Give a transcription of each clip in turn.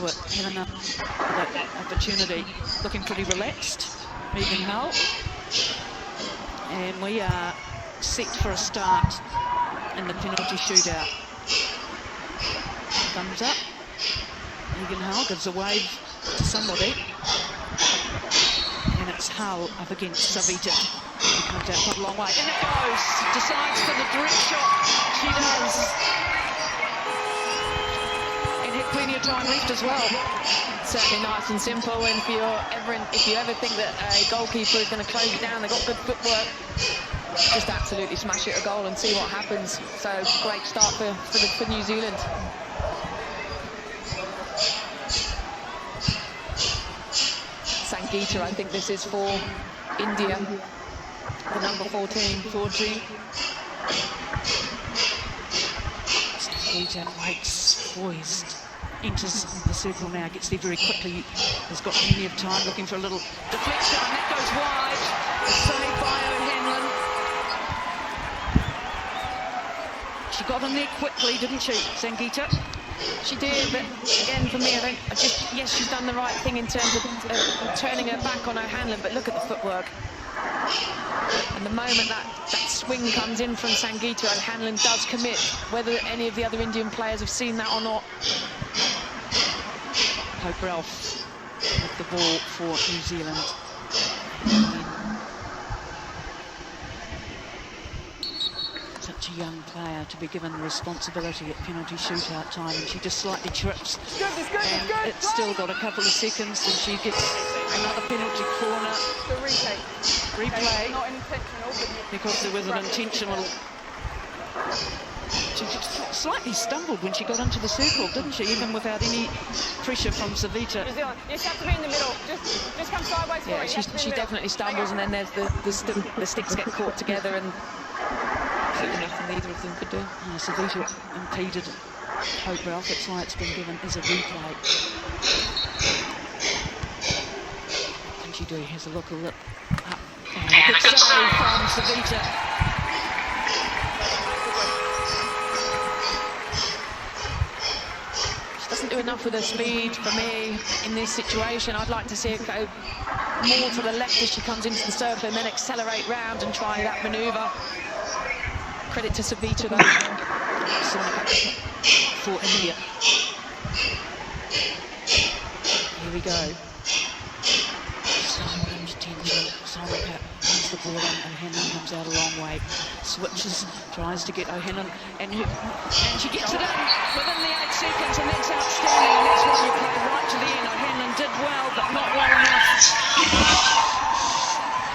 into it. Helena with that opportunity, looking pretty relaxed. Megan Hull. And we are set for a start in the penalty shootout. Thumbs up. Megan Hull gives a wave to somebody. And it's Hull up against Savita. He comes out quite a long way. And it goes. Decides for the direct shot. She does. And had plenty of time left as well. Certainly nice and simple. And if you ever think that a goalkeeper is going to close you down, they've got good footwork. Just absolutely smash it a goal and see what happens. So great start for New Zealand. Sangeeta, I think this is for India, the number 14, 4G. Sangeeta waits, poised, enters the circle now, gets there very quickly. Has got plenty of time, looking for a little deflection, and that goes wide. It's saved by O'Hanlon. She got in there quickly, didn't she, Sangeeta? She did, but again, for me, yes, she's done the right thing in terms of turning her back on O'Hanlon, but look at the footwork. And the moment that swing comes in from Sangeeta, O'Hanlon does commit, whether any of the other Indian players have seen that or not. Hope Ralph with the ball for New Zealand. Such a young player to be given the responsibility at penalty shootout time, and she just slightly trips. And it's still got a couple of seconds, and she gets another penalty corner. The replay. Not intentional, but because there was an intentional. She just slightly stumbled when she got into the circle, didn't she? Even without any pressure from Savita. New Zealand, you just have to be in the middle. Just come sideways. Yeah, she definitely stumbles, and then there's the sticks get caught together, and nothing either of them could do. Yeah, Savita impeded Hope Ralph. That's why it's been given as a replay. What can she do? Here's a look up. And a good save from Savita. Doesn't do enough with her speed for me in this situation. I'd like to see her go more to the left as she comes into the circle and then accelerate round and try that manoeuvre. Credit to Savita though. For India. Here we go. So much tension. Sonika wins the ball and O'Hanlon comes out a long way. Switches, tries to get O'Hanlon, and she gets it in within the 8 seconds, and that's outstanding. And that's why you play right to the end. O'Hanlon did well, but not well enough.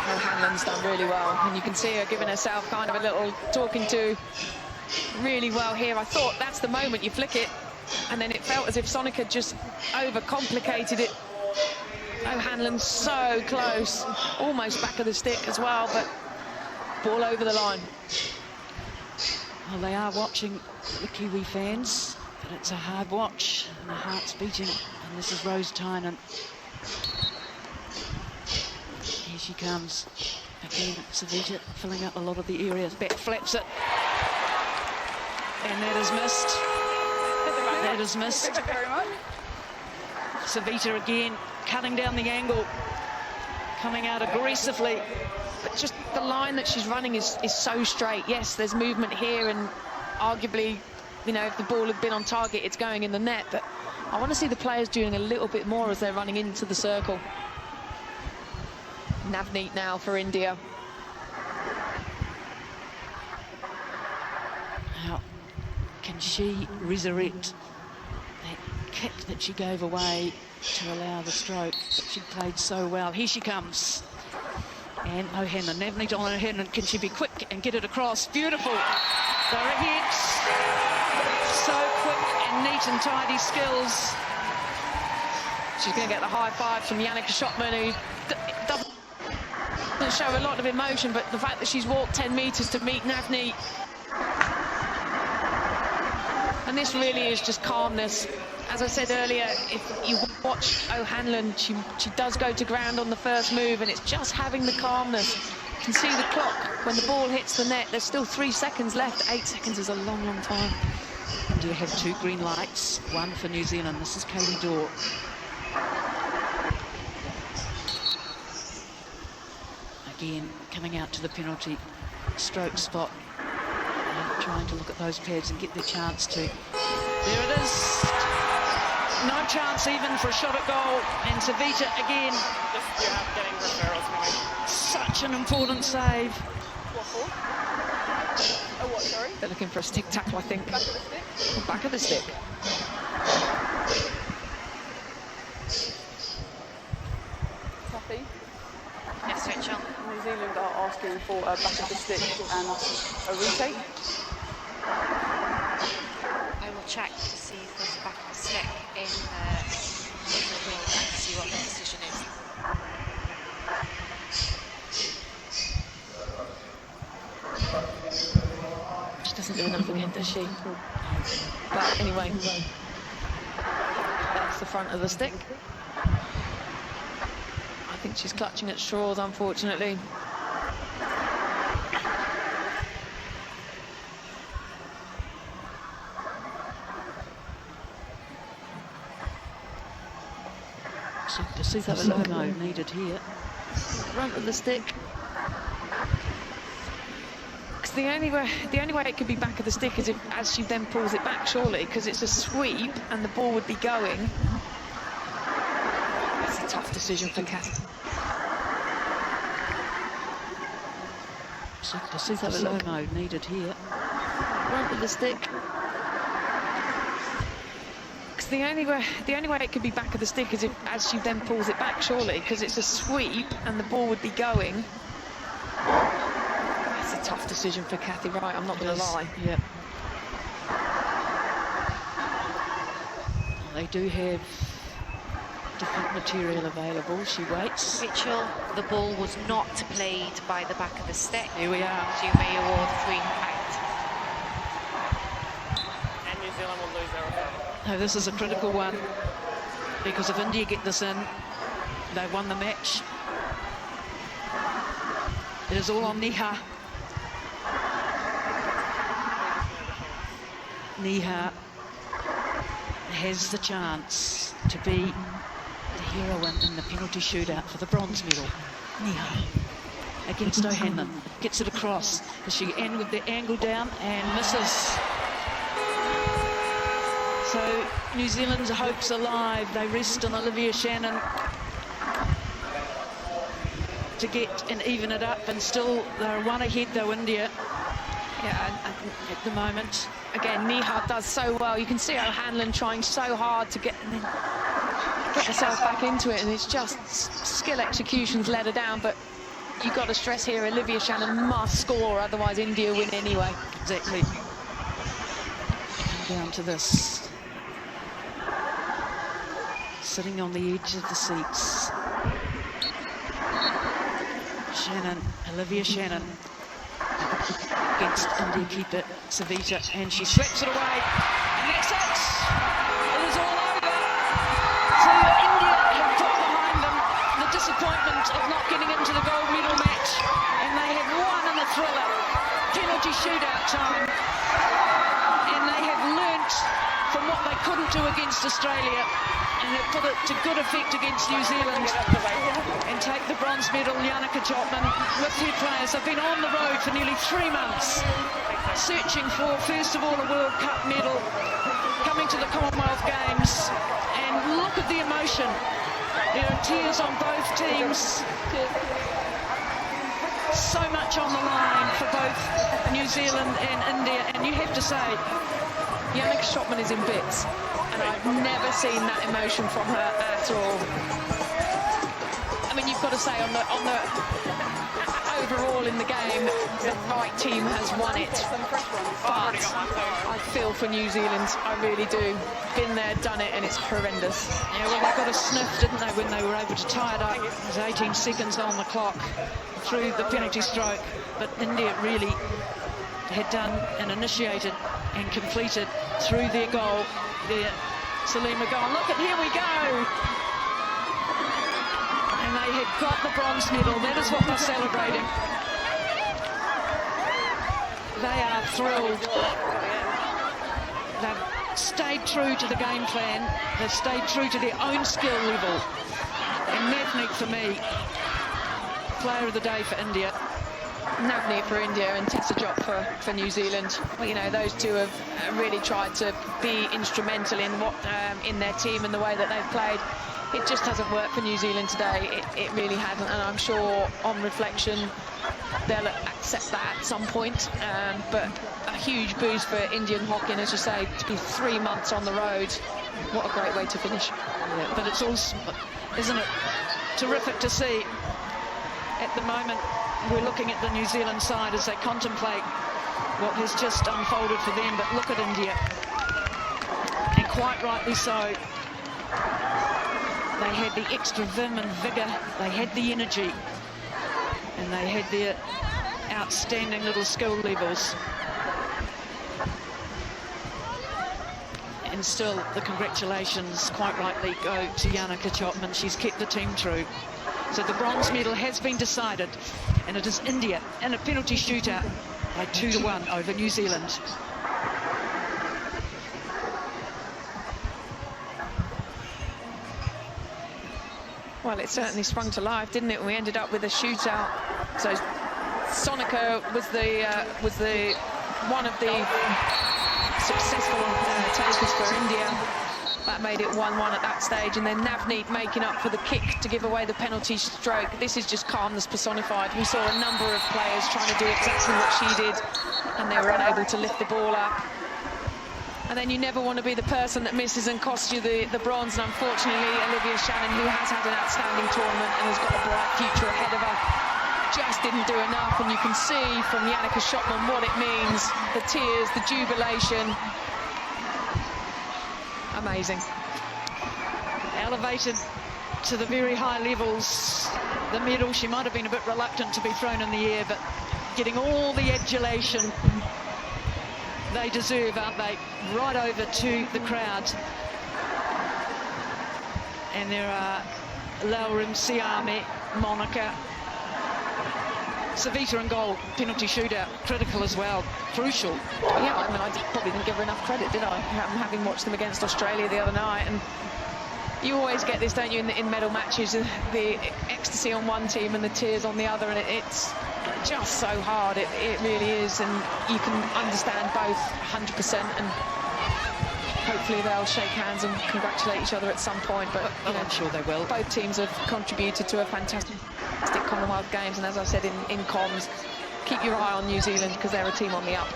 O'Hanlon's done really well, and you can see her giving herself kind of a little talking to really well here. I thought that's the moment you flick it, and then it felt as if Sonica just overcomplicated it. O'Hanlon's so close, almost back of the stick as well, but ball over the line. Well, they are watching, the Kiwi fans, but it's a hard watch, and the heart's beating, and this is Rose Tynan. Here she comes. Again, Savita filling up a lot of the areas. Back flaps it. And that is missed. That is missed. Thank you very much. Savita again, cutting down the angle, coming out aggressively. But just the line that she's running is so straight. Yes, there's movement here, and arguably, you know, if the ball had been on target, it's going in the net. But I want to see the players doing a little bit more as they're running into the circle. Navneet now for India. How can she resurrect that kick that she gave away to allow the stroke? But she played so well. Here she comes. And O'Hanlon, Navneet on O'Hanlon. Can she be quick and get it across? Beautiful. Go ahead. So quick and neat and tidy skills. She's going to get the high five from Yannicka Schotman, who doesn't show a lot of emotion, but the fact that she's walked 10 metres to meet Navneet. And this really is just calmness. As I said earlier, if you watch O'Hanlon, she does go to ground on the first move, and it's just having the calmness. You can see the clock when the ball hits the net. There's still 3 seconds left. 8 seconds is a long, long time. India have 2 green lights, 1 for New Zealand. This is Katie Dorr. Again, coming out to the penalty stroke spot and trying to look at those pads and get their chance to. There it is. No chance even for a shot at goal. And Savita again. Just, getting referrals going. Such an important save. What for? Oh, what, sorry? They're looking for a stick tackle, I think. Back of the stick? Back of the stick. Kathy? Yes, Rachel. New Zealand are asking for a back of the stick and a retake. I will check to see if there's a back of the stick in the green light to see what the decision is. She doesn't do enough again, does she? But anyway, that's the front of the stick. I think she's clutching at straws, unfortunately. Super slow-mo needed here. Front of the stick. Because the only way it could be back of the stick is if, as she then pulls it back, surely, because it's a sweep and the ball would be going. That's a tough decision for Kathy. Super slow-mo needed here. Front of the stick. The only way it could be back of the stick is if, as she then pulls it back, surely, because it's a sweep and the ball would be going. That's a tough decision for Kathy, right? I'm not going to lie. Yep. They do have different material available. She waits. Rachel, the ball was not played by the back of the stick. Here we are. So you may award green light. And New Zealand will lose their referral. No, this is a critical one, because if India get this in, they won the match. It is all on Neha. Neha has the chance to be the heroine in the penalty shootout for the bronze medal. Neha against O'Hanlon, gets it across. She with the angle down and misses. So New Zealand's hopes alive. They rest on Olivia Shannon to get and even it up, and still they're 1 ahead though, India. Yeah, At the moment. again, Neha does so well. You can see O'Hanlon trying so hard to get herself back into it, and it's just skill execution's let her down. But you've got to stress here, Olivia Shannon must score, otherwise India win anyway. Exactly. Come down to this. Sitting on the edge of the seats. Shannon, Olivia Shannon against India keeper Savita, and she sweeps it away. And that's it. It is all over. So India have put behind them the disappointment of not getting into the gold medal match, and they have won in the thriller. Penalty shootout time. And they have learnt from what they couldn't do against Australia, and have put it to good effect against New Zealand and take the bronze medal. Yannicka Chopman with her players have been on the road for nearly 3 months, searching for, first of all, a World Cup medal, coming to the Commonwealth Games, and look at the emotion. There are tears on both teams. So much on the line for both New Zealand and India, and you have to say, Yannicka Chopman is in bits, and I've never seen that emotion from her at all. I mean, you've got to say, on the overall in the game, the right team has won it. But I feel for New Zealand, I really do. Been there, done it, and it's horrendous. Yeah, well, they got a sniff, didn't they, when they were able to tie it up. There's 18 seconds on the clock through the penalty stroke, but India really had done and initiated and completed through their goal. There, Salima gone. Look, and here we go. And they had got the bronze medal. That is what they're celebrating. They are thrilled. they've stayed true to the game plan. They've stayed true to their own skill level. And Navneet, for me, player of the day for India. Navneet for India and Tessa Jot for New Zealand. Well, you know, those two have really tried to be instrumental in what in their team and the way that they've played. It just hasn't worked for New Zealand today. It really hasn't, and I'm sure on reflection they'll accept that at some point. But a huge boost for Indian hockey, and as you say, to be 3 months on the road, what a great way to finish. Yeah, but it's also, isn't it, terrific to see. At the moment, we're looking at the New Zealand side as they contemplate what has just unfolded for them, but look at India, and quite rightly so. They had the extra vim and vigour, they had the energy, and they had their outstanding little skill levels. And still, the congratulations, quite rightly, go to Yannicka Chopman. She's kept the team true. So the bronze medal has been decided, and it is India in a penalty shootout by 2-1 over New Zealand. Well, it certainly sprung to life, didn't it? We ended up with a shootout. So Sonica was the one of the successful takers for India. That made it 1-1 at that stage, and then Navneet making up for the kick to give away the penalty stroke. This is just calmness personified. We saw a number of players trying to do exactly what she did, and they were unable to lift the ball up. And then you never want to be the person that misses and costs you the bronze, and unfortunately Olivia Shannon, who has had an outstanding tournament and has got a bright future ahead of her, just didn't do enough. And you can see from Yannicka Chopman what it means, the tears, the jubilation. Amazing. Elevated to the very high levels. The medal, she might have been a bit reluctant to be thrown in the air, but getting all the adulation they deserve, aren't they? Right over to the crowd. And there are Laurim, Siame, Monica, Savita in goal, penalty shootout, critical as well, crucial. Yeah, I mean, I probably didn't give her enough credit, did I? Having watched them against Australia the other night, and you always get this, don't you, in medal matches, the ecstasy on one team and the tears on the other, and it's just so hard. It really is, and you can understand both 100%, and hopefully they'll shake hands and congratulate each other at some point. But I'm sure they will. Both teams have contributed to a fantastic Commonwealth Games, and as I said in comms, keep your eye on New Zealand because they're a team on the up.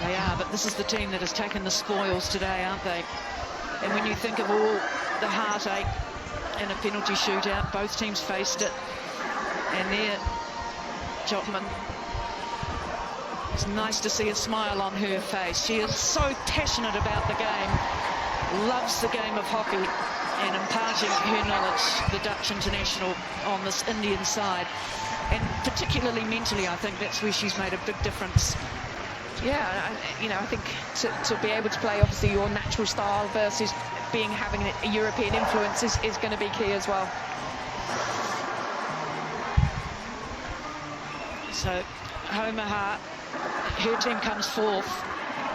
They are, but this is the team that has taken the spoils today, aren't they? And when you think of all the heartache in a penalty shootout, both teams faced it, and there, Chopman, it's nice to see a smile on her face. She is so passionate about the game, loves the game of hockey, and imparting her knowledge, the Dutch international, on this Indian side. And particularly mentally, I think that's where she's made a big difference. Yeah, I think to be able to play, obviously, your natural style versus having a European influence is going to be key as well. So, Homaha, her team comes fourth,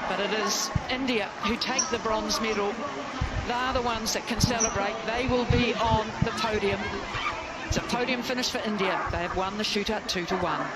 but it is India who take the bronze medal. They're the ones that can celebrate. They will be on the podium. It's a podium finish for India. They have won the shootout 2-1.